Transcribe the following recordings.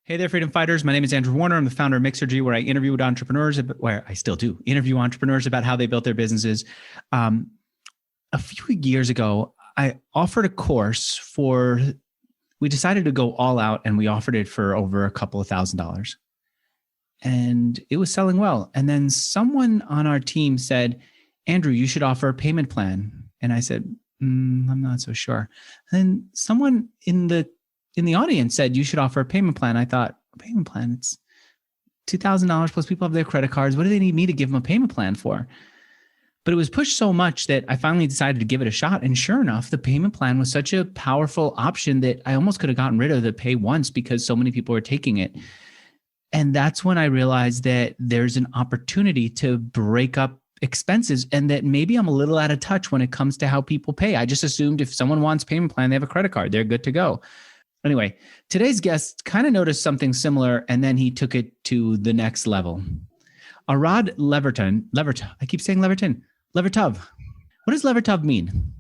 Hey there, freedom fighters. My name is Andrew Warner. I'm the founder of Mixergy, where I interview entrepreneurs, where I still do interview entrepreneurs about how they built their businesses. A few years ago, I offered a course we decided to go all out, and we offered it for over a couple of $1,000s. And it was selling well. And then someone on our team said, Andrew, you should offer a payment plan. And I said, I'm not so sure. And then someone in the audience said, you should offer a payment plan. I thought, a payment plan, it's $2,000 plus people have their credit cards. What do they need me to give them a payment plan for? But it was pushed so much that I finally decided to give it a shot. And sure enough, the payment plan was such a powerful option that I almost could have gotten rid of the pay once because so many people were taking it. And that's when I realized that there's an opportunity to break up expenses and that maybe I'm a little out of touch when it comes to how people pay. I just assumed if someone wants payment plan, they have a credit card, they're good to go. Anyway, today's guest kind of noticed something similar, and then he took it to the next level. Arad Levertov. I keep saying Levertov. What does Levertov mean?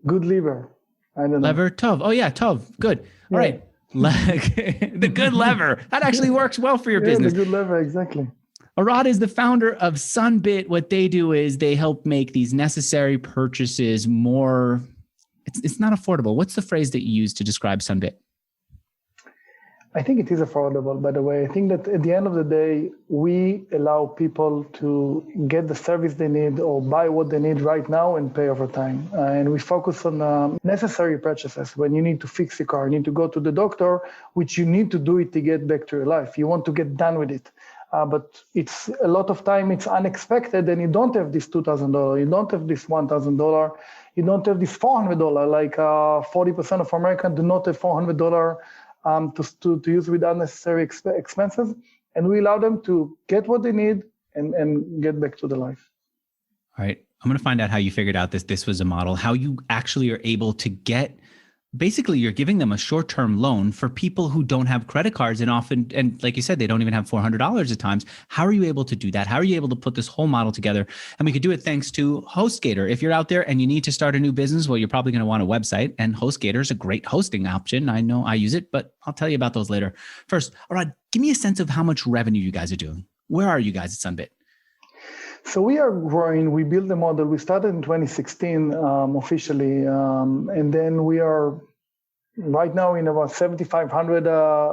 Good lever. I don't know. Levertov. Oh yeah, Tov. Good. All right. The good lever. That actually works well for your business. The good lever, exactly. Arad is the founder of Sunbit. What they do is they help make these necessary purchases more. It's not affordable. What's the phrase that you use to describe Sunbit? I think it is affordable, by the way. I think that at the end of the day, we allow people to get the service they need or buy what they need right now and pay over time. And we focus on necessary purchases. When you need to fix your car, you need to go to the doctor, which you need to do it to get back to your life. You want to get done with it. But it's a lot of time, it's unexpected, and you don't have this $2,000, you don't have this $1,000, you don't have this $400. Like 40% of Americans do not have $400 to use with unnecessary expenses, and we allow them to get what they need and get back to the life. All right, I'm going to find out how you figured out this was a model, how you actually are able to get. Basically, you're giving them a short-term loan for people who don't have credit cards and like you said, they don't even have $400 at times. How are you able to do that? How are you able to put this whole model together? And we could do it thanks to HostGator. If you're out there and you need to start a new business, well, you're probably going to want a website, and HostGator is a great hosting option. I know I use it, but I'll tell you about those later. First, Arad, give me a sense of how much revenue you guys are doing. Where are you guys at Sunbit? So we are growing. We built the model. We started in 2016 officially, and then we are right now in about 7,500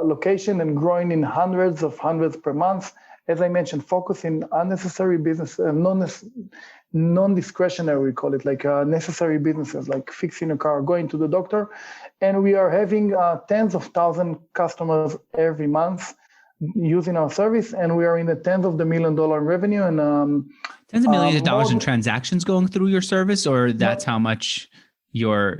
location and growing in hundreds per month. As I mentioned, focus in unnecessary business, non-discretionary, we call it, like necessary businesses, like fixing a car, going to the doctor. And we are having tens of thousands customers every month using our service, and we are in the tens of the $1 million in revenue and tens of millions of dollars in transactions going through your service, or that's how much your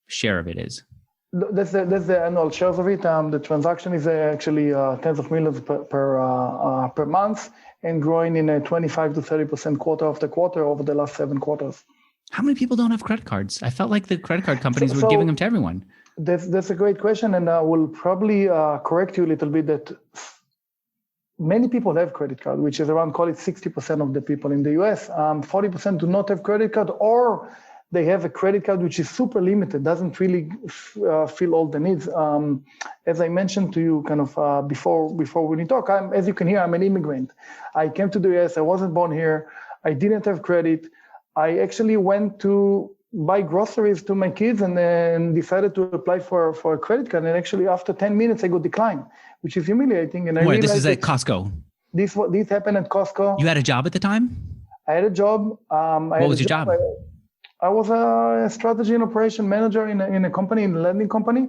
share of it is? That's the annual shares of it. The transaction is actually tens of millions per month, and growing in a 25 to 30% quarter after quarter over the last 7 quarters. How many people don't have credit cards? I felt like the credit card companies were giving them to everyone. That's a great question, and I will probably correct you a little bit that many people have credit card, which is around, call it 60% of the people in the US. 40% do not have credit card, or they have a credit card which is super limited, doesn't really fill all the needs. As I mentioned to you kind of before we talk, as you can hear, I'm an immigrant. I came to the US, I wasn't born here, I didn't have credit. I actually went to buy groceries to my kids and then decided to apply for a credit card. And actually after 10 minutes, I got declined, which is humiliating. And this is at Costco? This happened at Costco. You had a job at the time? I had a job. What was your job? I was a strategy and operation manager in a company, in a lending company.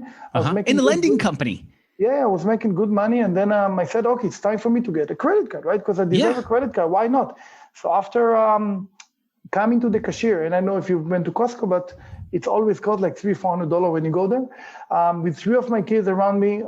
In the lending company? Yeah, I was making good money. And then I said, okay, it's time for me to get a credit card, right? Because I deserve a credit card. Why not? So after coming to the cashier, and I know if you've been to Costco, but it's always cost like $300-400 when you go there. With 3 of my kids around me,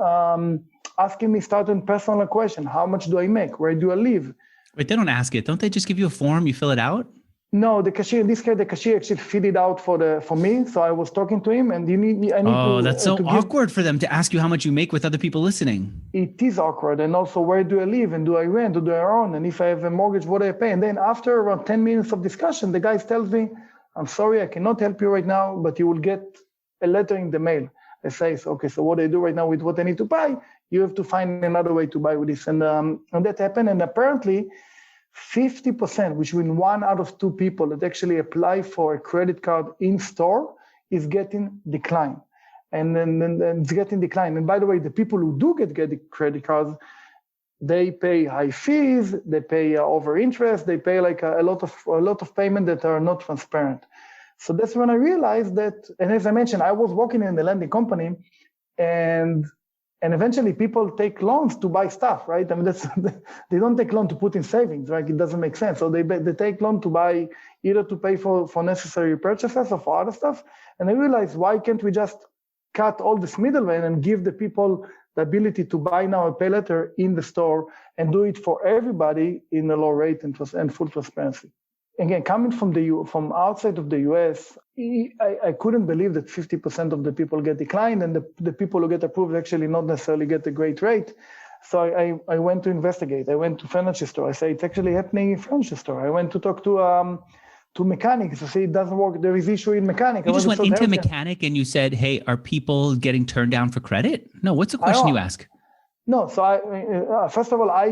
asking me certain personal question: how much do I make? Where do I live? Wait, they don't ask it. Don't they just give you a form? You fill it out? No, the cashier. In this case, the cashier actually filled it out for me. So I was talking to him, and I need to. Oh, that's so awkward for them to ask you how much you make with other people listening. It is awkward, and also where do I live, and do I rent, or do I own, and if I have a mortgage, what do I pay? And then after around 10 minutes of discussion, the guy tells me, "I'm sorry, I cannot help you right now, but you will get a letter in the mail." They say, so, okay, so what I do right now with what I need to buy, you have to find another way to buy with this. And that happened. And apparently 50%, which means 1 out of 2 people that actually apply for a credit card in store is getting declined. And then it's getting declined. And by the way, the people who do get the credit cards, they pay high fees, they pay over interest, they pay like a lot of payment that are not transparent. So that's when I realized that, and as I mentioned, I was working in the lending company, and eventually people take loans to buy stuff, right? I mean, they don't take loan to put in savings, right? It doesn't make sense. So they take loan to buy, either to pay for necessary purchases or for other stuff. And I realized, why can't we just cut all this middleman and give the people the ability to buy now and pay later in the store and do it for everybody in a low rate and full transparency. Again, coming from outside of the US, I couldn't believe that 50% of the people get declined, and the people who get approved actually not necessarily get a great rate. So I went to investigate. I went to furniture store. I say, it's actually happening in furniture store. I went to talk to mechanics. I say, it doesn't work. There is issue in mechanic. You just went into mechanic and you said, hey, are people getting turned down for credit? No, what's the question you ask? No, so first of all, I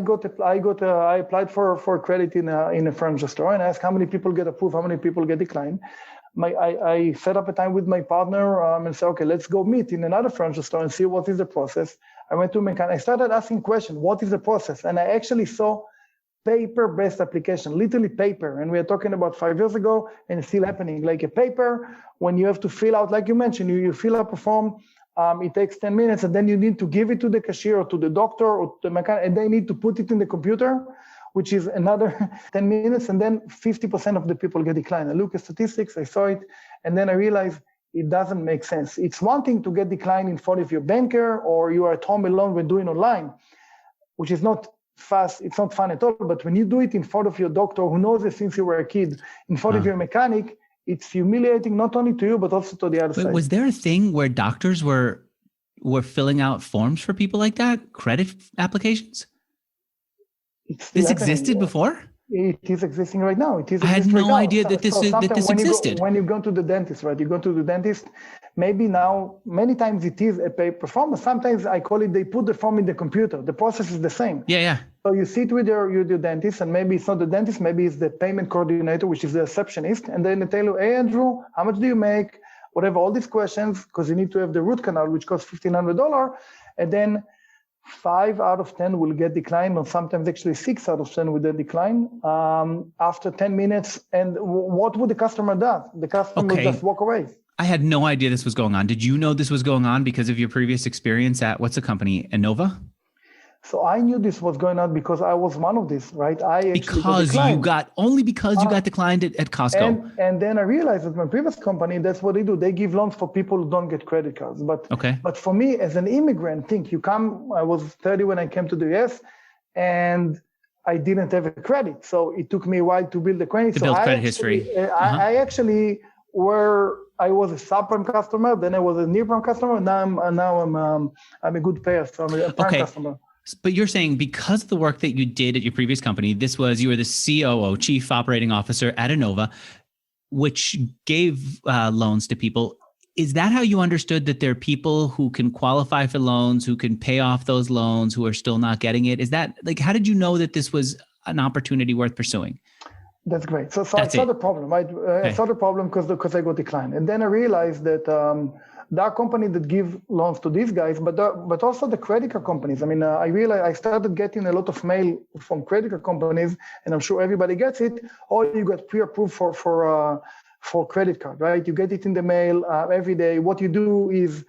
applied for credit in a furniture store, and I asked how many people get approved, how many people get declined. I set up a time with my partner and said, okay, let's go meet in another furniture store and see what is the process. I went to mechanic. I started asking questions, what is the process? And I actually saw paper-based application, literally paper. And we are talking about 5 years ago, and it's still happening. Like a paper, when you have to fill out, like you mentioned, you fill up a form. It takes 10 minutes, and then you need to give it to the cashier or to the doctor or to the mechanic, and they need to put it in the computer, which is another 10 minutes, and then 50% of the people get declined. I look at statistics, I saw it, and then I realized it doesn't make sense. It's one thing to get declined in front of your banker, or you are at home alone when doing online, which is not fast, it's not fun at all, but when you do it in front of your doctor who knows it since you were a kid, in front of your mechanic, it's humiliating not only to you, but also to the other side. Was there a thing where doctors were filling out forms for people like that? Credit applications? This existed before? It is existing right now. I had no idea that this existed. When you go to the dentist, right? You go to the dentist, maybe now, many times it is a paper form, but sometimes I call it, they put the form in the computer. The process is the same. Yeah. So you sit with your dentist, and maybe it's not the dentist, maybe it's the payment coordinator, which is the receptionist. And then they tell you, hey, Andrew, how much do you make? Whatever, all these questions, because you need to have the root canal, which costs $1,500. And then 5 out of 10 will get declined, or sometimes actually 6 out of 10 will get declined after 10 minutes. And what would the customer do? The customer will just walk away. I had no idea this was going on. Did you know this was going on because of your previous experience at, what's the company, Innova? So I knew this was going on because I was one of these, right? Because you got declined at Costco. And then I realized that my previous company, that's what they do. They give loans for people who don't get credit cards. But for me, as an immigrant, I was 30 when I came to the US, and I didn't have a credit. So it took me a while to build the credit. Credit history. I actually I was a subprime customer, then I was a near-prime customer. Now I'm a good payer, so I'm a prime customer. But you're saying because of the work that you did at your previous company, you were the COO, Chief Operating Officer at Innova, which gave loans to people. Is that how you understood that there are people who can qualify for loans, who can pay off those loans, who are still not getting it? Is that like, how did you know that this was an opportunity worth pursuing? That's great. So I saw the problem, right? I saw the problem because I got declined. And then I realized that there are companies that give loans to these guys, but also the credit card companies. I mean, I realized I started getting a lot of mail from credit card companies, and I'm sure everybody gets it. Or you get pre-approved for credit card, right? You get it in the mail every day. What you do is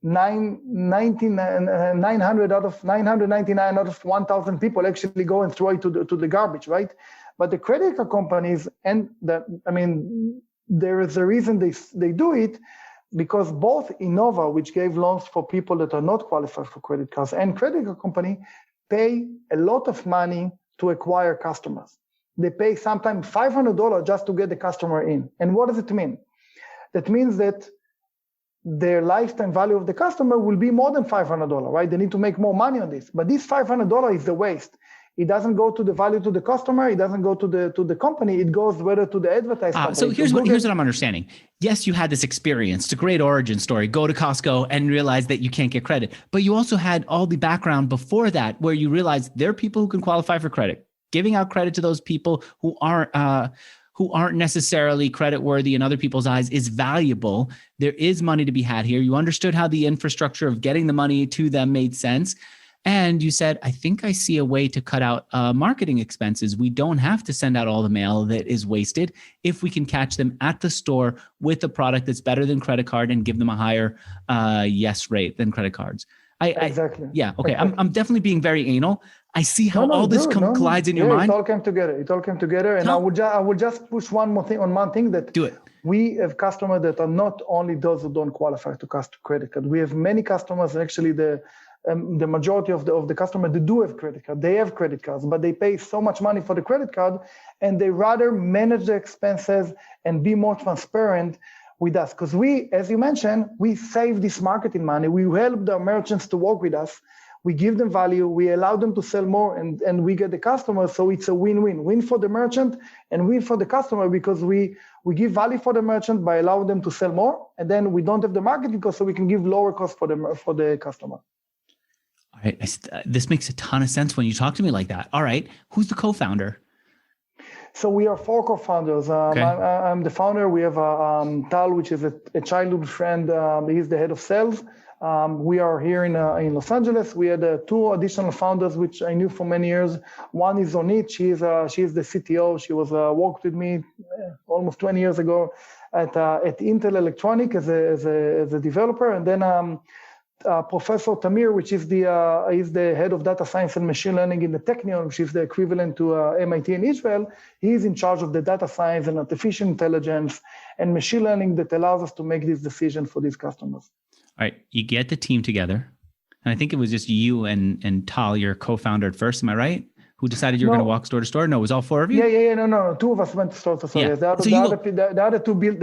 999 out of 1,000 people actually go and throw it to the garbage, right? But the credit card companies, there is a reason they do it, because both Innova, which gave loans for people that are not qualified for credit cards, and credit card company pay a lot of money to acquire customers. They pay sometimes $500 just to get the customer in. And what does it mean? That means that their lifetime value of the customer will be more than $500, right? They need to make more money on this. But this $500 is the waste. It doesn't go to the value to the customer. It doesn't go to the company. It goes whether to the advertised company. So here's what I'm understanding. Yes, you had this experience. It's a great origin story. Go to Costco and realize that you can't get credit. But you also had all the background before that where you realized there are people who can qualify for credit. Giving out credit to those people who aren't necessarily credit worthy in other people's eyes is valuable. There is money to be had here. You understood how the infrastructure of getting the money to them made sense. And you said, I think I see a way to cut out marketing expenses. We don't have to send out all the mail that is wasted if we can catch them at the store with a product that's better than credit card and give them a higher yes rate than credit cards. Exactly. Yeah. Okay. I'm definitely being very anal. I see how all this collides in your mind. It all came together. And I would just push one more thing on one thing that do it. We have customers that are not only those who don't qualify to credit card. We have many customers. Actually, the majority of the customers, they do have credit card. They have credit cards, but they pay so much money for the credit card, and they rather manage the expenses and be more transparent with us. Because we, as you mentioned, we save this marketing money. We help the merchants to work with us. We give them value. We allow them to sell more, and we get the customer. So it's a win-win. Win for the merchant and win for the customer, because we give value for the merchant by allowing them to sell more, and then we don't have the marketing cost, so we can give lower cost for the customer. All right. This makes a ton of sense when you talk to me like that. All right. Who's the co-founder? So we are 4 co-founders. Okay. I'm the founder. We have Tal, which is a childhood friend. He's the head of sales. We are here in Los Angeles. We had 2 additional founders, which I knew for many years. One is Onit. She is the CTO. She was worked with me almost 20 years ago at Intel Electronic as a developer. And then Professor Tamir, which is the head of data science and machine learning in the Technion, which is the equivalent to MIT in Israel. He's in charge of the data science and artificial intelligence and machine learning that allows us to make this decision for these customers. All right, you get the team together, and I think it was just you and Tal, your co-founder at first. Am I right? Who decided you were going to walk store to store? No, it was all 4 of you. Yeah. No. 2 of us went to store to store. Yeah. Yes. The other two build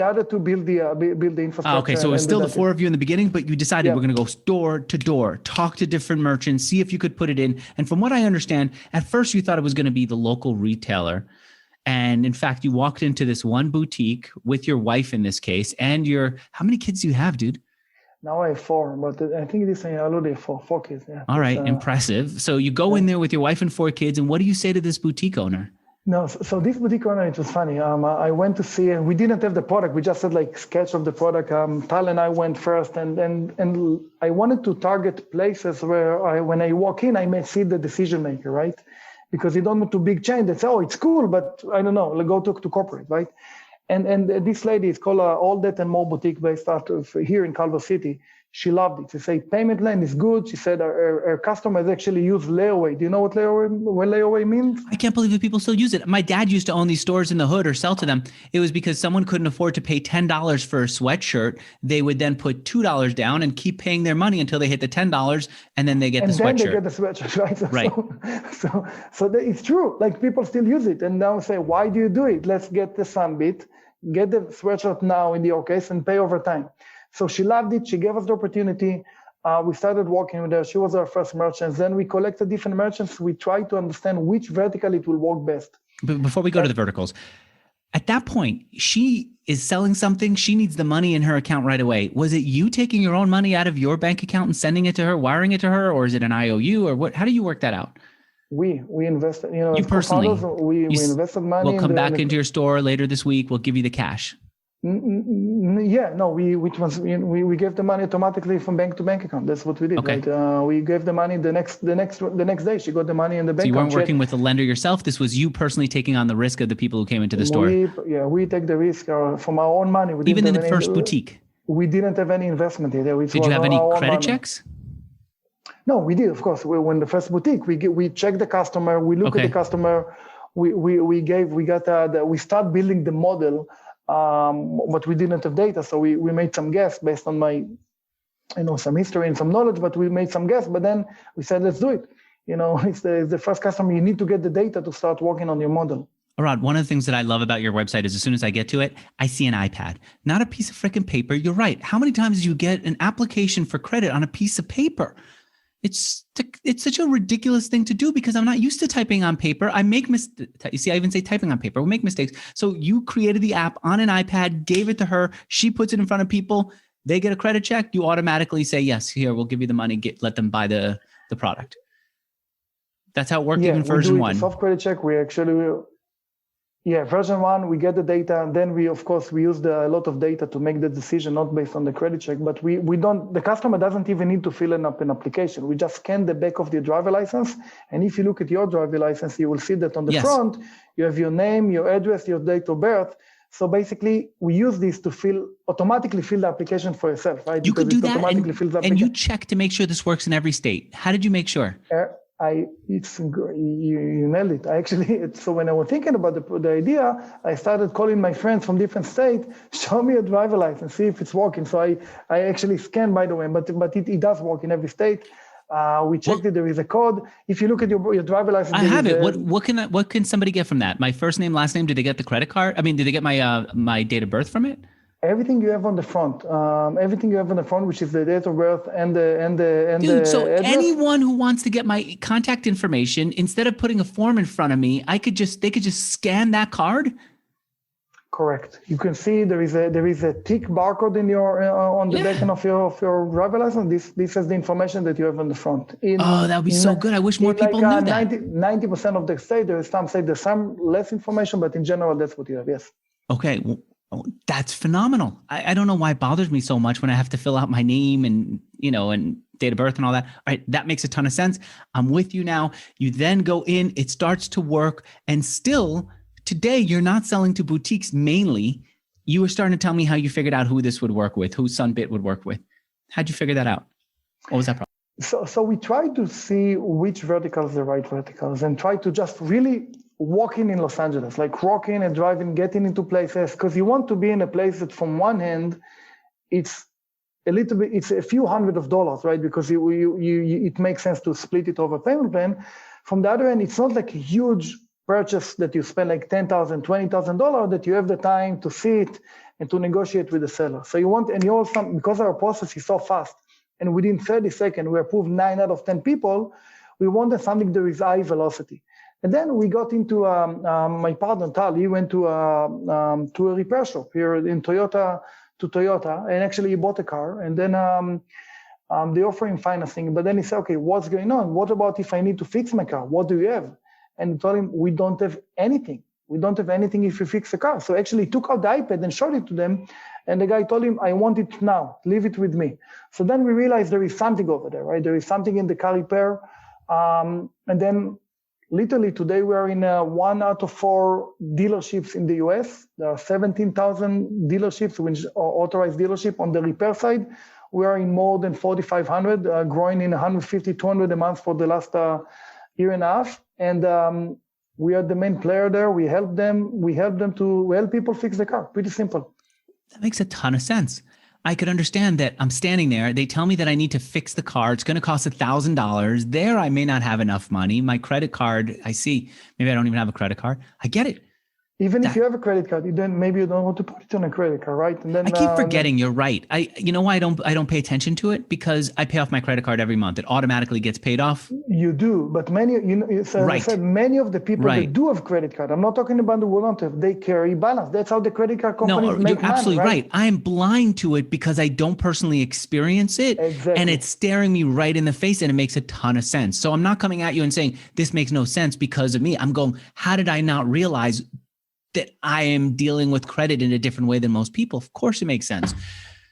the infrastructure. Okay, so it was still the 4 of you in the beginning, but you decided we're going to go store to door, talk to different merchants, see if you could put it in. And from what I understand, at first you thought it was going to be the local retailer. And in fact, you walked into this one boutique with your wife in this case, and how many kids do you have, dude? Now I have 4, but I think this I already have 4 kids. Yeah. All right, impressive. So you go in there with your wife and 4 kids, and what do you say to this boutique owner? No, so this boutique owner, it was funny. I went to see, and we didn't have the product. We just had like sketch of the product. Tal and I went first, and I wanted to target places where when I walk in, I may see the decision maker, right? Because you don't want to big chain that say, oh, it's cool, but I don't know, go talk to corporate, right? And this lady is called All That and More Boutique, based out of here in Culver City. She loved it. She said payment lane is good. She said her customers actually use layaway. Do you know what layaway means? I can't believe that people still use it. My dad used to own these stores in the hood or sell to them. It was because someone couldn't afford to pay $10 for a sweatshirt. They would then put $2 down and keep paying their money until they hit the $10, and then they get the sweatshirt. And then they get the sweatshirt, right? So it's true. Like, people still use it. And now say, why do you do it? Let's get the Sunbit, get the sweatshirt now in your case, and pay over time. So she loved it. She gave us the opportunity. We started working with her. She was our first merchant. Then we collected different merchants. We tried to understand which vertical it will work best. But before we go to the verticals, at that point, she is selling something. She needs the money in her account right away. Was it you taking your own money out of your bank account and sending it to her, wiring it to her, or is it an IOU, or what? How do you work that out? We invested. You personally. We invested money. We'll come back into your store later this week. We'll give you the cash. Yeah, no, we gave the money automatically from bank to bank account. That's what we did. Okay. Right? We gave the money the next day. She got the money in the bank. So you weren't working with a lender yourself. This was you personally taking on the risk of the people who came into the store. We take the risk from our own money. Even in the first boutique. We didn't have any investment in there. Did you have any credit checks? No, we did, of course. When the first boutique, we checked the customer. We look at the customer. We start building the model. But we didn't have data, so we made some guess based on my, some history and some knowledge. But we made some guess. But then we said, let's do it. It's the first customer. You need to get the data to start working on your model. Arad, one of the things that I love about your website is as soon as I get to it, I see an iPad, not a piece of freaking paper. You're right. How many times do you get an application for credit on a piece of paper? It's such a ridiculous thing to do because I'm not used to typing on paper. I make mistakes. You see, I even say typing on paper. We make mistakes. So you created the app on an iPad, gave it to her. She puts it in front of people. They get a credit check. You automatically say, yes, here, we'll give you the money. Let them buy the product. That's how it worked even version 1. Soft credit check. We actually, version 1, we get the data, and then we use a lot of data to make the decision, not based on the credit check, but the customer doesn't even need to fill an application. We just scan the back of the driver license. And if you look at your driver license, you will see that on the front, you have your name, your address, your date of birth. So basically, we use this to automatically fill the application for yourself, right? You could do that, and you check to make sure this works in every state. How did you make sure? You nailed it. So when I was thinking about the idea, I started calling my friends from different states, show me a driver license, see if it's working. So I actually scanned, by the way, but it does work in every state. We checked it. There is a code. If you look at your driver license, I have it. What can somebody get from that? My first name, last name. Did they get the credit card? I mean, did they get my date of birth from it? Everything you have on the front, which is the date of birth and the Dude, so address. Anyone who wants to get my contact information, instead of putting a form in front of me, they could just scan that card. Correct. You can see there is a tick barcode in your on the back end of your driver license. This is the information that you have on the front. That would be so good. I wish more people knew that. 90% of the state, there's some less information, but in general, that's what you have. Yes. Okay. Well, that's phenomenal. I don't know why it bothers me so much when I have to fill out my name and date of birth and all that. All right, that makes a ton of sense. I'm with you now. You then go in, it starts to work, and still today you're not selling to boutiques mainly. You were starting to tell me how you figured out who this would work with, who Sunbit would work with. How'd you figure that out? What was that problem? So we try to see which verticals are the right verticals and try to just really walking in Los Angeles, like walking and driving, getting into places, because you want to be in a place that from one hand, it's a few $100s, right? Because it makes sense to split it over payment plan. From the other end, it's not like a huge purchase that you spend like $10,000, $20,000 that you have the time to sit and to negotiate with the seller. So because our process is so fast, and within 30 seconds, we approved 9 out of 10 people, we wanted something that is high velocity. And then we got into my partner Tal. He went to a repair shop here in Toyota, and actually he bought a car. And then they offer him financing. But then he said, "Okay, what's going on? What about if I need to fix my car? What do you have?" And I told him, "We don't have anything. We don't have anything if you fix the car." So actually, he took out the iPad and showed it to them. And the guy told him, "I want it now. Leave it with me." So then we realized there is something over there, right? There is something in the car repair, and then. Literally today we are in 1 out of 4 dealerships in the US. There are 17,000 dealerships, which are authorized dealership. On the repair side, we are in more than 4,500, growing in 150, 200 a month for the last year and a half. And we are the main player there. We help help people fix the car. Pretty simple. That makes a ton of sense. I could understand that I'm standing there. They tell me that I need to fix the car. It's going to cost $1,000. There, I may not have enough money. My credit card, I see. Maybe I don't even have a credit card. I get it. If you have a credit card, maybe you don't want to put it on a credit card, right? And then I keep forgetting. You're right. You know why I don't pay attention to it? Because I pay off my credit card every month. It automatically gets paid off. You do, but many of the people that do have credit card. I'm not talking about the who don't have. They carry balance. That's how the credit card companies make money. You're absolutely right. I'm blind to it because I don't personally experience it, and it's staring me right in the face, and it makes a ton of sense. So I'm not coming at you and saying this makes no sense because of me. I'm going, how did I not realize that I am dealing with credit in a different way than most people? Of course it makes sense.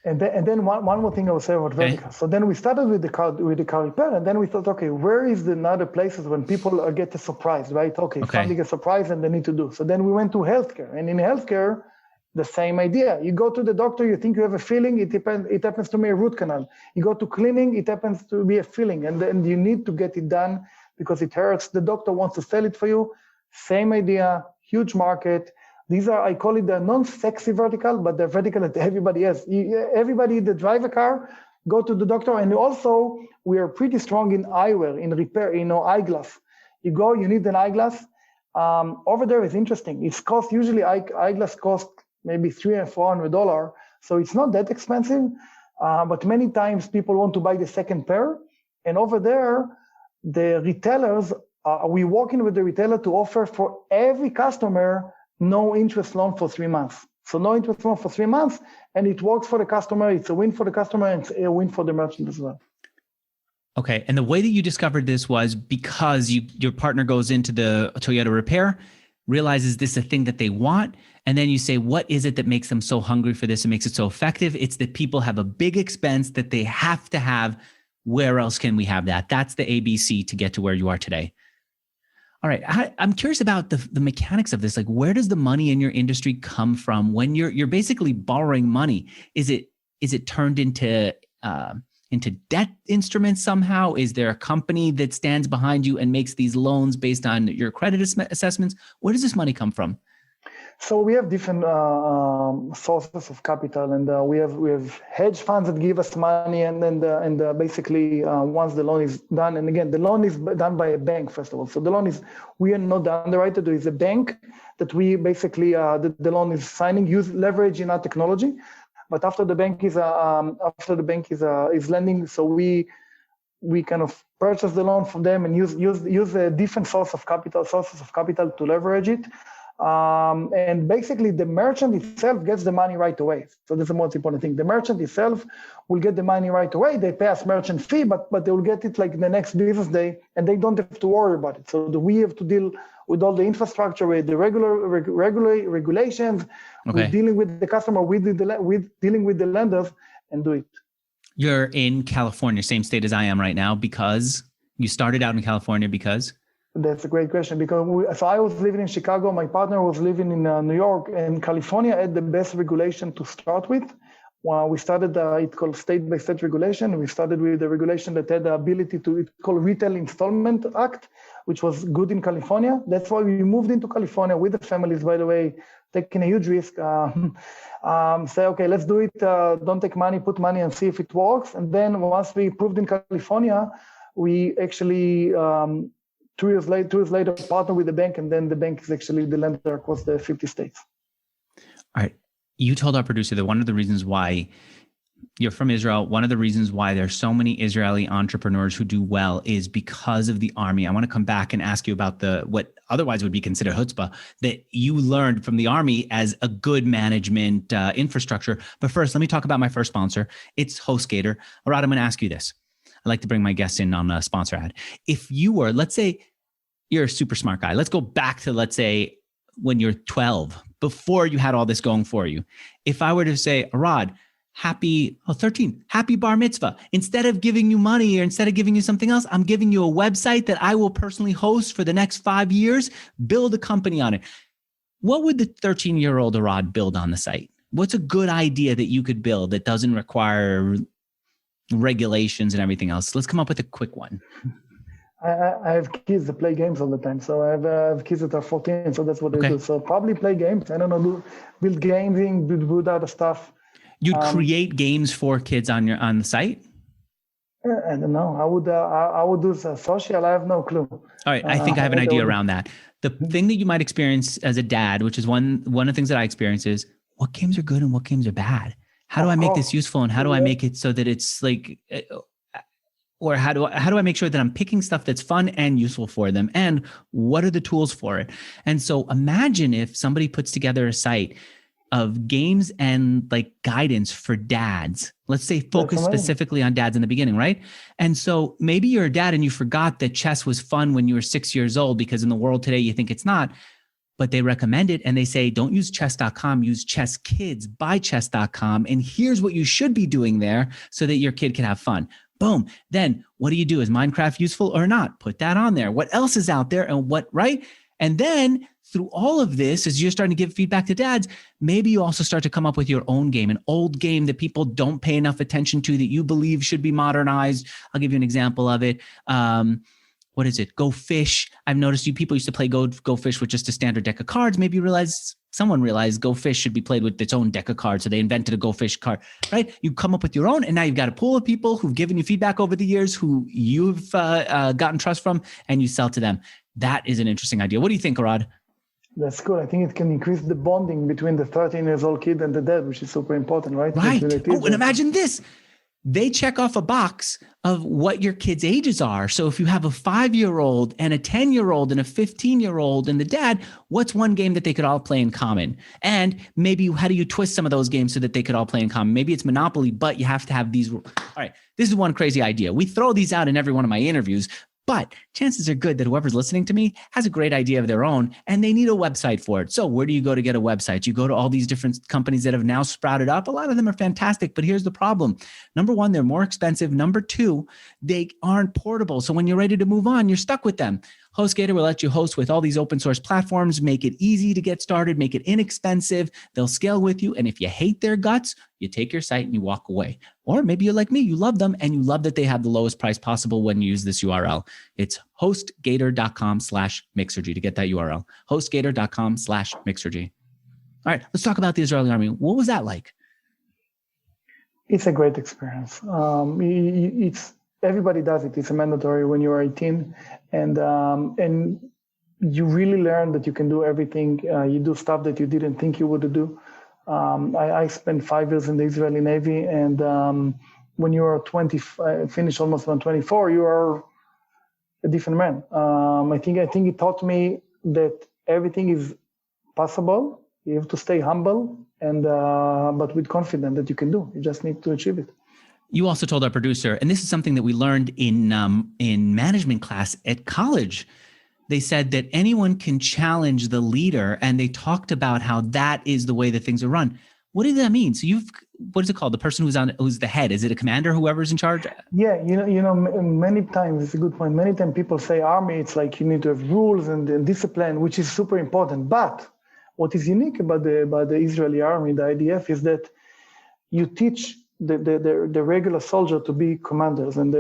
And then one more thing I will say about vertical. So then we started with the car repair, and then we thought, okay, where is the other places when people get a surprise, right? Okay. Something a surprise and they need to do. So then we went to healthcare, and in healthcare, the same idea. You go to the doctor, you think you have a feeling, it happens to be a root canal. You go to cleaning, it happens to be a filling, and then you need to get it done because it hurts. The doctor wants to sell it for you. Same idea. Huge market. These are, I call it the non-sexy vertical, but the vertical that everybody has. Everybody that drive a car, go to the doctor. And also, we are pretty strong in eyewear, in repair, eyeglass. You go, you need an eyeglass. Over there is interesting. It's usually eyeglass cost maybe $300 or $400. So it's not that expensive. But many times people want to buy the second pair. And over there, the retailers, we working with the retailer to offer for every customer no interest loan for 3 months. So no interest loan for 3 months, and it works for the customer. It's a win for the customer, and it's a win for the merchant as well. Okay. And the way that you discovered this was because your partner goes into the Toyota repair, realizes this is a thing that they want. And then you say, what is it that makes them so hungry for this and makes it so effective? It's that people have a big expense that they have to have. Where else can we have that? That's the ABC to get to where you are today. All right. I'm curious about the mechanics of this. Like, where does the money in your industry come from when you're basically borrowing money? Is it turned into debt instruments somehow? Is there a company that stands behind you and makes these loans based on your credit assessments? Where does this money come from? So we have different sources of capital, and we have hedge funds that give us money, and basically once the loan is done, and again the loan is done by a bank first of all. So the loan is, we are not the underwriter. There is a bank that we basically the loan is signing, leverage in our technology. But after the bank is lending, so we kind of purchase the loan from them and use a different sources of capital to leverage it. And basically the merchant itself gets the money right away. So that's the most important thing. The merchant itself will get the money right away. They pay us merchant fee, but they will get it like the next business day, and they don't have to worry about it. So we have to deal with all the infrastructure, with the regulations, with dealing with the customer, with dealing with the lenders, and do it. You're in California, same state as I am right now, because you started out in California because? That's a great question, because so I was living in Chicago, my partner was living in New York, and California had the best regulation to start with. We started, it's called state-by-state regulation. We started with the regulation that had the ability to, it's called Retail Installment Act, which was good in California. That's why we moved into California with the families, by the way, taking a huge risk. Say, okay, let's do it. Don't take money, put money and see if it works. And then once we proved in California, we actually, 2 years later, partner with the bank, and then the bank is actually the lender across the 50 states. All right. You told our producer that one of the reasons why you're from Israel, one of the reasons why there's so many Israeli entrepreneurs who do well is because of the army. I want to come back and ask you about what otherwise would be considered chutzpah that you learned from the army as a good management infrastructure. But first, let me talk about my first sponsor. It's HostGator. Arad, I'm going to ask you this. I like to bring my guests in on a sponsor ad. If you were, let's say you're a super smart guy. Let's go back to, let's say, when you're 12, before you had all this going for you. If I were to say, Arad, happy 13, happy bar mitzvah. Instead of giving you money or instead of giving you something else, I'm giving you a website that I will personally host for the next 5 years, build a company on it. What would the 13-year-old Arad build on the site? What's a good idea that you could build that doesn't require regulations and everything else? Let's come up with a quick one. I have kids that play games all the time. So I have kids that are 14, so that's what they do. So probably play games. I don't know, build gaming, build other stuff. You'd create games for kids on the site? I don't know. I would do social. I have no clue. All right. I think I have an idea around that. The thing that you might experience as a dad, which is one of the things that I experience, is what games are good and what games are bad. How do I make this useful, and how do I make it so that it's like, or how do I make sure that I'm picking stuff that's fun and useful for them, and what are the tools for it? And so imagine if somebody puts together a site of games and like guidance for dads. Let's say focus specifically on dads in the beginning, right? And so maybe you're a dad and you forgot that chess was fun when you were 6 years old, because in the world today you think it's not. But they recommend it and they say, don't use chess.com, use Chess Kids by chess.com. And here's what you should be doing there so that your kid can have fun. Boom. Then what do you do? Is Minecraft useful or not? Put that on there. What else is out there and what, right? And then through all of this, as you're starting to give feedback to dads, maybe you also start to come up with your own game, an old game that people don't pay enough attention to that you believe should be modernized. I'll give you an example of it. What is it? Go Fish. I've noticed people used to play Go Fish with just a standard deck of cards. Maybe someone realized Go Fish should be played with its own deck of cards. So they invented a Go Fish card, right? You come up with your own, and now you've got a pool of people who've given you feedback over the years, who you've gotten trust from, and you sell to them. That is an interesting idea. What do you think, Arad? That's cool. I think it can increase the bonding between the 13-year-old kid and the dad, which is super important, right? Right. Oh, and imagine this. they check off a box of what your kids' ages are. So if you have a 5-year-old and a 10-year-old and a 15-year-old and the dad, what's one game that they could all play in common? And maybe how do you twist some of those games so that they could all play in common? Maybe it's Monopoly, but you have to have these. All right, this is one crazy idea. We throw these out in every one of my interviews, but chances are good that whoever's listening to me has a great idea of their own and they need a website for it. So where do you go to get a website? You go to all these different companies that have now sprouted up. A lot of them are fantastic, but here's the problem. Number one, they're more expensive. Number two, they aren't portable. So when you're ready to move on, you're stuck with them. HostGator will let you host with all these open source platforms, make it easy to get started, make it inexpensive. They'll scale with you. And if you hate their guts, you take your site and you walk away. Or maybe you're like me, you love them and you love that they have the lowest price possible when you use this URL. It's hostgator.com/mixergy to get that URL. Hostgator.com/mixergy. All right, let's talk about the Israeli army. What was that like? It's a great experience. It's everybody does it. It's a mandatory when you're 18, and you really learn that you can do everything. You do stuff that you didn't think you would do. I spent 5 years in the Israeli Navy, and when you are 20, finish almost on 24, you are a different man. I think it taught me that everything is possible. You have to stay humble, and but with confidence that you can do. You just need to achieve it. You also told our producer, and this is something that we learned in management class at college. They said that anyone can challenge the leader, and they talked about how that is the way that things are run. What does that mean? So what is it called? The person who's the head? Is it a commander, whoever's in charge? Yeah, many times, it's a good point. Many times people say army, it's like you need to have rules and discipline, which is super important. But what is unique about the Israeli army, the IDF, is that you teach the regular soldier to be commanders and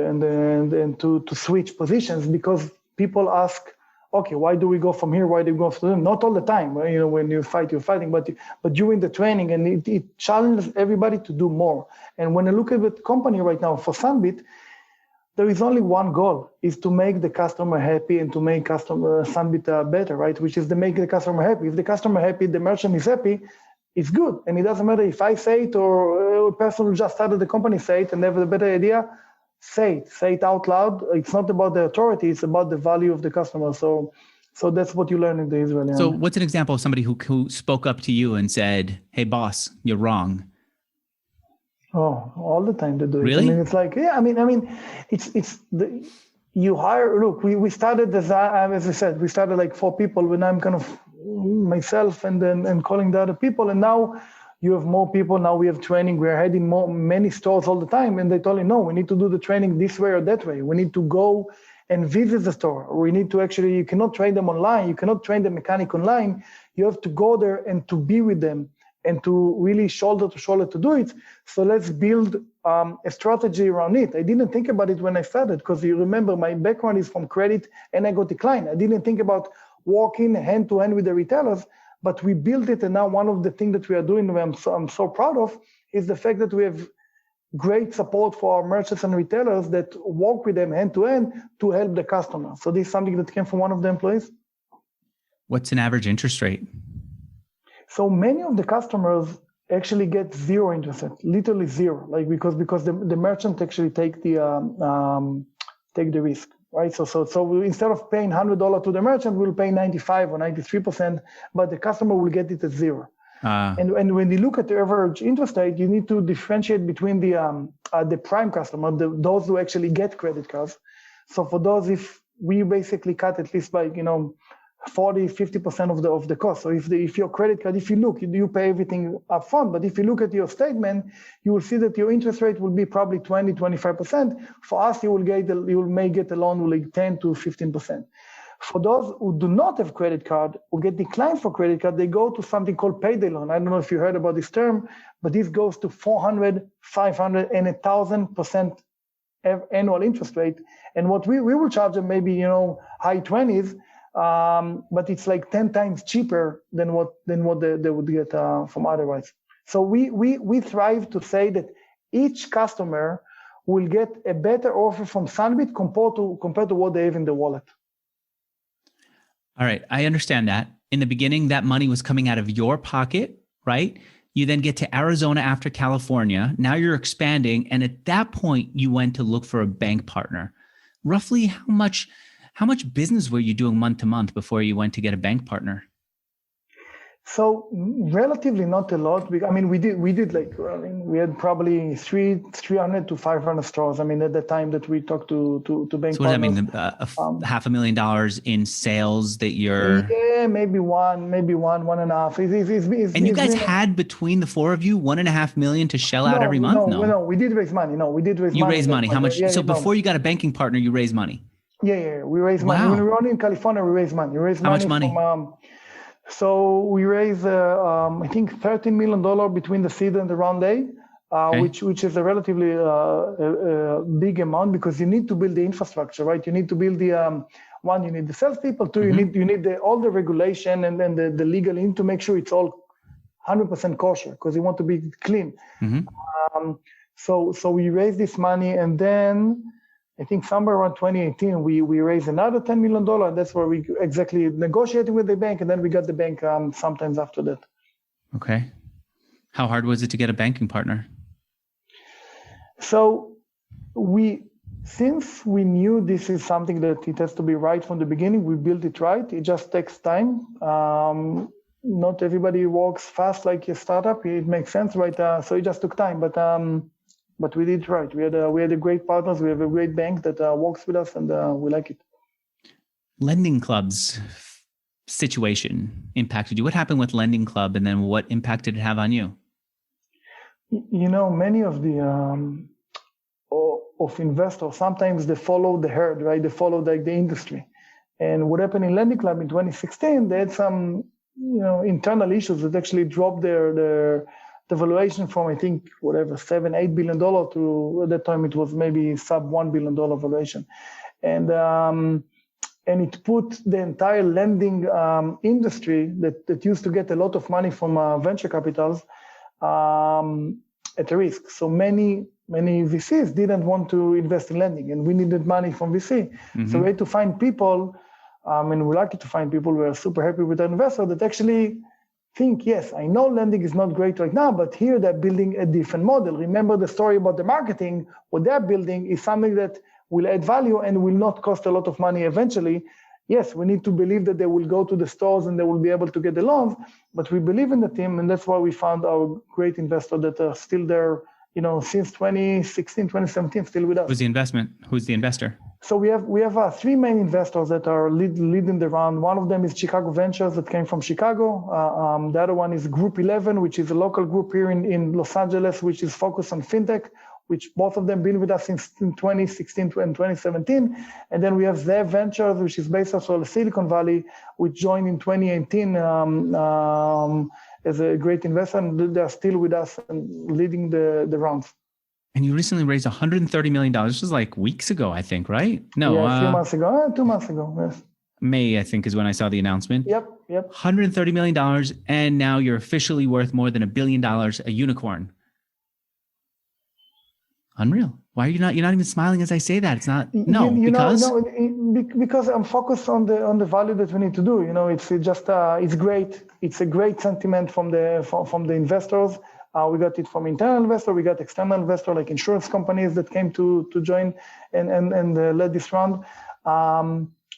to switch positions, because people ask, okay, why do we go from here? Why do we go from there? Not all the time. When you fight, you're fighting, but during the training, and it challenges everybody to do more. And when I look at the company right now for Sunbit, there is only one goal, is to make the customer happy and to make Sunbit better, right? Which is to make the customer happy. If the customer happy, the merchant is happy, it's good. And it doesn't matter if I say it or a person who just started the company say it and they have a better idea, say it out loud. It's not about the authority, it's about the value of the customer. So that's what you learn in the Israeli. So what's an example of somebody who spoke up to you and said, hey boss, you're wrong? Oh, all the time they do it. Really? It's like, yeah, you hire, look, we started as I said, we started like 4 people when I'm kind of myself and calling the other people. And now you have more people. Now we have training. We're heading many stores all the time. And they told me, no, we need to do the training this way or that way. We need to go and visit the store. We need to you cannot train them online. You cannot train the mechanic online. You have to go there and to be with them and to really shoulder to shoulder to do it. So let's build a strategy around it. I didn't think about it when I started, because you remember my background is from credit and I got declined. I didn't think about working hand to hand with the retailers, but we built it. And now one of the things that we are doing, I'm so proud of, is the fact that we have great support for our merchants and retailers that work with them hand to hand to help the customer. So this is something that came from one of the employees. What's an average interest rate? So many of the customers actually get 0 interest rate, literally 0, like because the merchant actually take the risk, right? So instead of paying $100 to the merchant, we'll pay 95 or 93%, but the customer will get it at 0. And when you look at the average interest rate, you need to differentiate between the prime customer, those who actually get credit cards. So for those, if we basically cut at least by 40-50% of the cost. So if your credit card, if you look, you pay everything up front, but if you look at your statement, you will see that your interest rate will be probably 20-25%. For us, you may get a loan with like 10 to 15%. For those who do not have credit card, who get declined for credit card, they go to something called payday loan. I don't know if you heard about this term, but this goes to 400, 500, and 1,000% annual interest rate. And what we will charge them maybe high 20s. But it's like 10 times cheaper than what they would get from otherwise. So we thrive to say that each customer will get a better offer from Sunbit compared to what they have in the wallet. All right, I understand that. In the beginning, that money was coming out of your pocket, right? You then get to Arizona after California. Now you're expanding. And at that point, you went to look for a bank partner. Roughly how much business were you doing month to month before you went to get a bank partner? So relatively not a lot. We had probably 300 to 500 stores. I mean, at the time that we talked to bank partners. So what does that mean? $500,000 in sales that you're... Yeah, maybe one and a half. And you guys had, between the four of you, $1.5 million to shell out every month? No, we did raise money. You raised money. How much? Yeah, before you got a banking partner, you raised money? Yeah, we raised money. When we were only in California, we raised money. How much money? So we raised, I think, $13 million between the seed and the round A, which is a relatively big amount, because you need to build the infrastructure, right? You need to build the one. You need the salespeople. Two, you need all the regulation and then the legal. You need to make sure it's all 100% kosher, because you want to be clean. So we raised this money, and then I think somewhere around 2018, we raised another $10 million. That's where we exactly negotiated with the bank, and then we got the bank sometimes after that. Okay. How hard was it to get a banking partner? So since we knew this is something that it has to be right from the beginning, we built it right. It just takes time. Not everybody works fast like a startup. It makes sense, right? So it just took time, but we did it right. We had a great partners. We have a great bank that works with us, and we like it. Lending Club's situation impacted you. What happened with Lending Club, and then what impact did it have on you? Many of the of investors, sometimes they follow the herd, right? They follow the industry. And what happened in Lending Club in 2016, they had some internal issues that actually dropped the valuation from, I think, $7-8 billion to, at that time it was maybe sub $1 billion valuation, and it put the entire lending industry that used to get a lot of money from venture capitals at risk. So many VCs didn't want to invest in lending, and we needed money from VC. So we had to find people, and we're lucky to find people who are super happy with our investor that actually think, yes, I know lending is not great right now, but here they're building a different model. Remember the story about the marketing. What they're building is something that will add value and will not cost a lot of money eventually. Yes, we need to believe that they will go to the stores and they will be able to get the loans, but we believe in the team, and that's why we found our great investor that are still there, since 2016, 2017, still with us. Who's the investor? So we have three main investors that are leading the round. One of them is Chicago Ventures that came from Chicago. The other one is Group 11, which is a local group here in Los Angeles, which is focused on fintech, which both of them been with us since 2016 and 2017. And then we have Zev Ventures, which is based out of Silicon Valley, which joined in 2018 as a great investor, and they're still with us and leading the rounds. And you recently raised $130 million. This was like weeks ago, I think, right? No, a few months ago, 2 months ago, yes. May, I think, is when I saw the announcement. Yep. $130 million, and now you're officially worth more than $1 billion, a unicorn. Unreal. Why are you not? You're not even smiling as I say that. It's not. Because I'm focused on the value that we need to do. It's just it's great. It's a great sentiment from the investors. We got it from internal investor. We got external investor like insurance companies that came to join and led this round,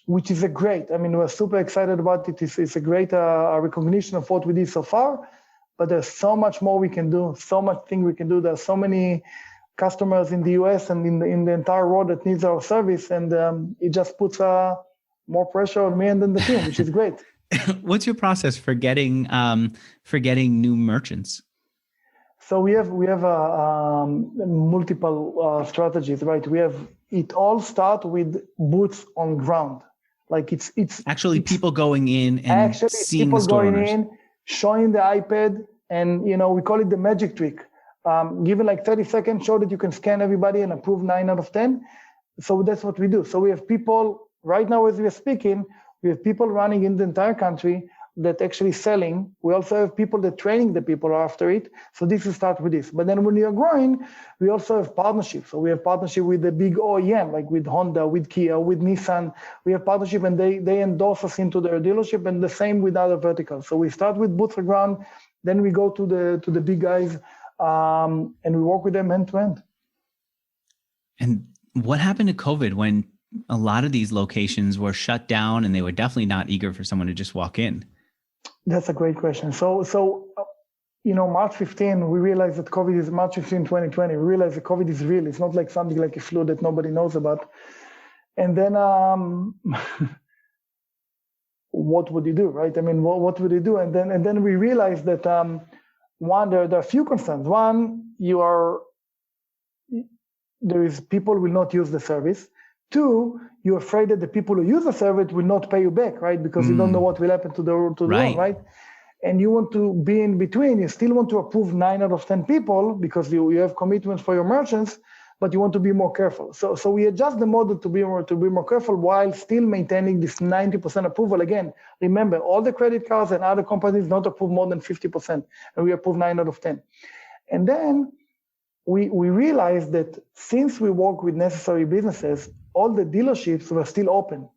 which is a great. I mean, we're super excited about it. It's a great recognition of what we did so far. But there's so much more we can do. So much thing we can do. There's so many customers in the US and in the entire world that needs our service, and it just puts more pressure on me and then the team, which is great. What's your process for getting new merchants? So we have multiple strategies, right? It all start with boots on ground, like it's actually people going in and seeing the store owners. People going in, showing the iPad, and we call it the magic trick. Give it like 30 seconds, show that you can scan everybody and approve 9 out of 10. So that's what we do. So we have people right now as we are speaking. We have people running in the entire country. that actually selling. We also have people that training the people after it. So this will start with this. But then when you're growing, we also have partnerships. So we have partnership with the big OEM, like with Honda, with Kia, with Nissan. We have partnership and they endorse us into their dealership, and the same with other verticals. So we start with boots on ground, then we go to the big guys, and we work with them end to end. And what happened to COVID when a lot of these locations were shut down and they were definitely not eager for someone to just walk in? That's a great question. So March 15, we realized that COVID is March 15, 2020. We realized that COVID is real. It's not like something like a flu that nobody knows about. And then what would you do, right? I mean, what would you do? And then we realized that one, there are a few concerns. One, there is people will not use the service. Two, you're afraid that the people who use the service will not pay you back, right? Because you don't know what will happen to the loan, right? And you want to be in between. You still want to approve 9 out of 10 people because you have commitments for your merchants, but you want to be more careful. So we adjust the model to be more careful while still maintaining this 90% approval. Again, remember, all the credit cards and other companies not approve more than 50%, and we approve 9 out of 10. And then we realized that since we work with necessary businesses, all the dealerships were still open.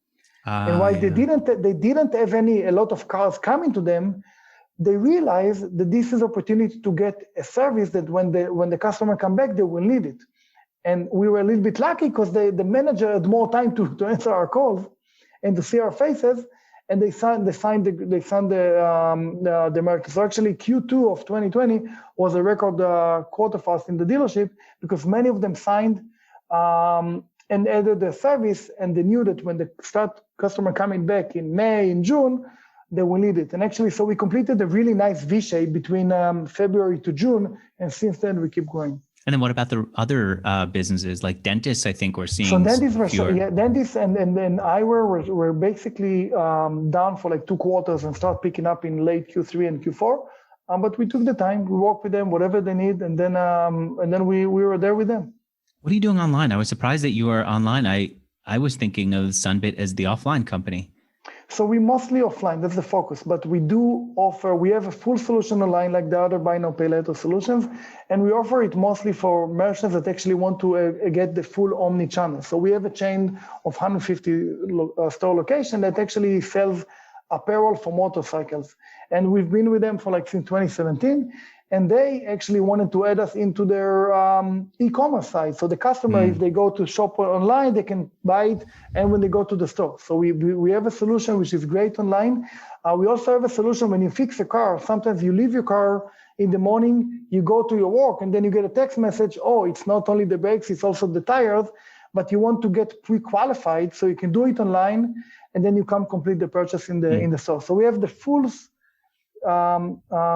And while they didn't have a lot of cars coming to them, they realized that this is opportunity to get a service that when the customer come back, they will need it. And we were a little bit lucky because the manager had more time to answer our calls and to see our faces, and they signed the merchant. So actually Q2 of 2020 was a record quarter for us in the dealership because many of them signed and added the service, and they knew that when the customer coming back in May, in June, they will need it. And actually, so we completed a really nice V-shape between February to June, and since then we keep growing. And then what about the other businesses like dentists? I think we're seeing. So dentists dentists and eyewear were basically down for like 2 quarters and start picking up in late Q3 and Q4. But we took the time, we worked with them, whatever they need, and then we were there with them. What are you doing online? I was surprised that you are online. I was thinking of Sunbit as the offline company. So we mostly offline, that's the focus, but we have a full solution online like the other buy now pay later solutions, and we offer it mostly for merchants that actually want to get the full omni-channel. So we have a chain of 150 store location that actually sells apparel for motorcycles. And we've been with them for since 2017, and they actually wanted to add us into their e-commerce site. So the customer, if they go to shop online, they can buy it, and when they go to the store. So we have a solution which is great online. We also have a solution when you fix a car. Sometimes you leave your car in the morning, you go to your work, and then you get a text message, it's not only the brakes, it's also the tires, but you want to get pre-qualified, so you can do it online, and then you come complete the purchase in the store. So we have the full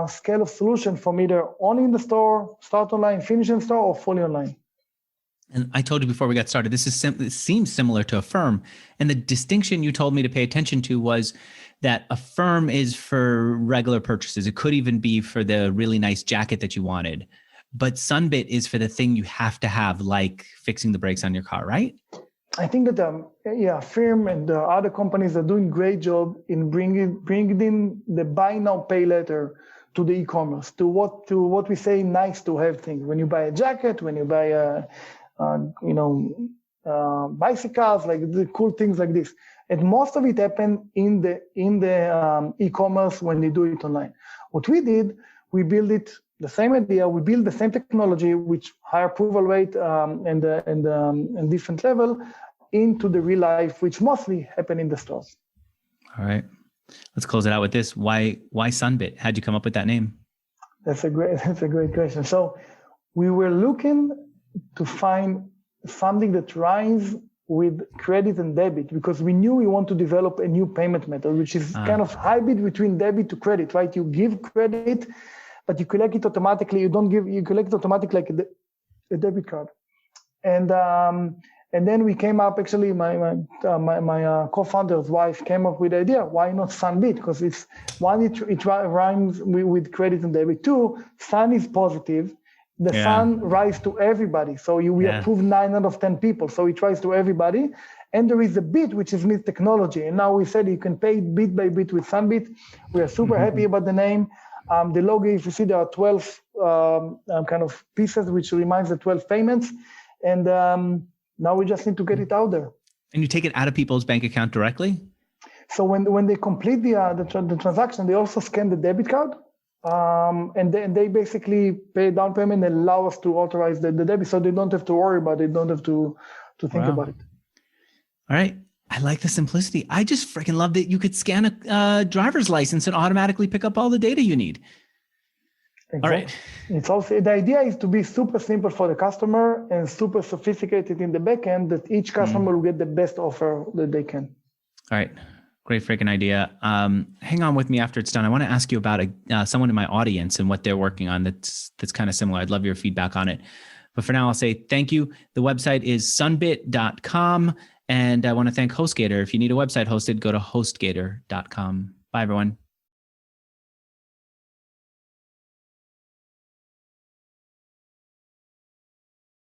scale of solution from either only in the store, start online, finish in store, or fully online. And I told you before we got started, this seems similar to a firm. And the distinction you told me to pay attention to was that a firm is for regular purchases. It could even be for the really nice jacket that you wanted. But Sunbit is for the thing you have to have, like fixing the brakes on your car, right? I think that firm and the other companies are doing great job in bringing in the buy now pay later to the e-commerce, to what we say nice to have things. When you buy a jacket, when you buy bicycles, like the cool things like this, and most of it happen in the e-commerce when they do it online. What we did, we build it. The same idea, we build the same technology, which higher approval rate and different level into the real life, which mostly happen in the stores. All right, let's close it out with this. Why Sunbit? How'd you come up with that name? That's a great question. So we were looking to find something that rhymes with credit and debit, because we knew we want to develop a new payment method, which is kind of hybrid between debit to credit, right? You give credit, but you collect it automatically. You collect it automatically like a debit card. And then we came up, actually, my co-founder's wife came up with the idea, why not Sunbit? Because it rhymes with credit and debit. 2, Sun is positive, the sun rise to everybody. So we approve 9 out of 10 people. So it rise to everybody. And there is a bit, which is Mist Technology. And now we said you can pay bit by bit with Sunbit. We are super happy about the name. The logo, if you see, there are 12 kind of pieces, which reminds the 12 payments. And now we just need to get it out there. And you take it out of people's bank account directly? So when they complete the transaction, they also scan the debit card. And they basically pay down payment and allow us to authorize the debit. So they don't have to worry about it. Don't have to think about it. All right. I like the simplicity. I just freaking love that you could scan a driver's license and automatically pick up all the data you need. Exactly. All right. It's also, the idea is to be super simple for the customer and super sophisticated in the back end, that each customer will get the best offer that they can. All right. Great freaking idea. Hang on with me after it's done. I want to ask you about someone in my audience and what they're working on that's kind of similar. I'd love your feedback on it. But for now, I'll say thank you. The website is sunbit.com. And I want to thank HostGator. If you need a website hosted, go to hostgator.com. Bye, everyone.